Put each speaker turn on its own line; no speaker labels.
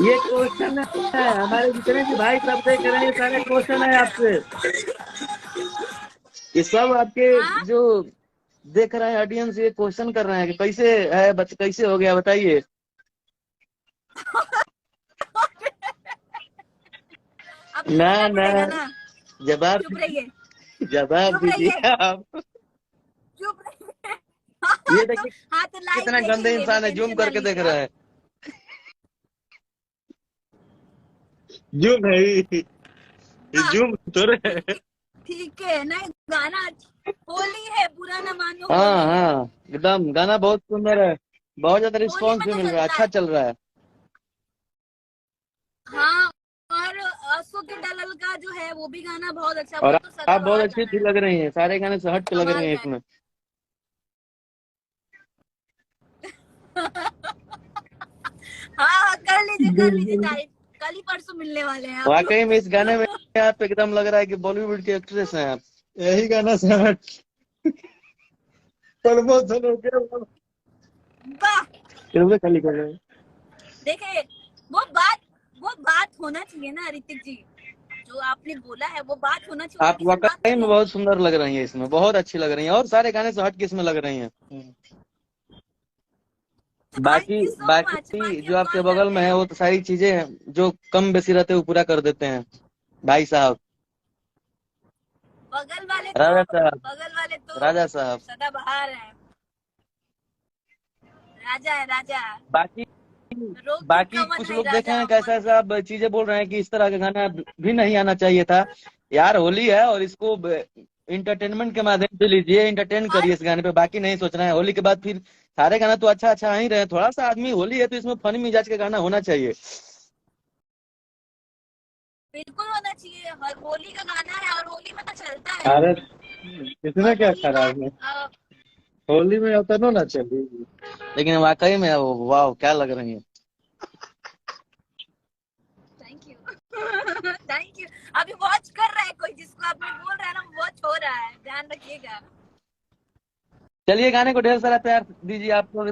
ये क्वेश्चन है, हमारे जितने भी भाई सब देख रहे हैं, ये सारे क्वेश्चन है आपसे। ये सब आपके
हाँ।
जो देख रहे हैं ऑडियंस, ये क्वेश्चन कर रहे हैं कि कैसे है कैसे हो गया बताइए।
अब
ना
बोलना
ना,
पड़ेगा ना।
जवाब
चुप रहिए।
जवाब
चुप रहिए।
दीजिए आप।
चुप रहिए। हाँ
ये देखिए
हाँ, तो लाइव
कितना गंदे
देखेंगे, भी
इंसान है, जूम
टेंशन ना
करके देख
लीजिए
रहे
आप।
हैं। जूम है ये
वाह।
जूम थोड़े है।
ठीक। ठीक है, नहीं गाना होली है, बुरा ना मानो,
हाँ
होली है।
हाँ, एकदम गाना बहुत सुंदर है। बहुत ज्यादा
होली
रिस्पॉन्स
में
भी
तो
मिल रहा है,
चलता
अच्छा
है।
चल रहा है।
हाँ। और असो के दलल का जो है वो भी गाना बहुत अच्छा,
और
वो तो
आप बहुत
सदाबहार
अच्छी
गाना
अच्छी
है।
लग रही हैं, सारे गाने से हट के लग रही
कमाल
हैं
का
इसमें।
है। हाँ हाँ, कर लीजिए तारीफ। कल ही परसों मिलने वाले हैं आप
वाकई
लोग।
में इस गाने में आप एकदम लग रहा है कि बॉलीवुड की एक्ट्रेस हैं आप। यही गाना से हट प्रमोशन हो गया।
वाह।
कैसे खाली कर रहे हैं।
देखे, वो बात वो बात होना चाहिए ना ऋतिक जी। जो आपने बोला है वो बात होना चाहिए,
आप
उसी से बात
वाकई
कर
में
लेंगे।
बहुत सुंदर लग रही हैं, इसमें बहुत अच्छी लग रही हैं, और सारे गाने से हट के इसमें लग रही हैं। बाकी
थैंक यू सो मच,
बाकी
बाकी
जो
हम
आपके
कॉल
बगल
करते
में है
हैं।
वो तो सारी चीजें जो कम बेसी रहते हैं वो पूरा कर देते हैं भाई साहब।
बगल वाले तो
राजा साहब।
बगल वाले तो
राजा साहब।
सदाबहार है। राजा है राजा।
बाकी
रोक टोक
बाकी
का मन
कुछ
है
लोग देखे
राजा
हैं
अमन
कैसा
में।
ऐसा अब चीजें बोल रहे हैं कि इस तरह का गाना भी नहीं आना चाहिए था। यार होली है और इसको इंटरटेनमेंट के माध्यम से लीजिए, इंटरटेन करिए इस
आज
गाने पे, बाकी नहीं सोचना है। होली के बाद फिर सारे गाना तो अच्छा अच्छा आ ही रहे हैं, थोड़ा सा आदमी होली है तो इसमें फनी मिजाज का गाना होना चाहिए।
बिल्कुल होना चाहिए, हर होली का गाना है और होली में तो चलता है।
अरे इसमें
और
क्या
रही
खराब है,
बात,
होली में होता ना चाहिए। लेकिन वाकई में वाह क्या लग रही है।
Thank you. Thank you. अभी वॉच कर रहा है कोई, जिसको आपने बोल रहा है ना, वॉच हो रहा है, ध्यान रखिएगा।
चलिए गाने को ढेर सारा प्यार दीजिए आप लोग।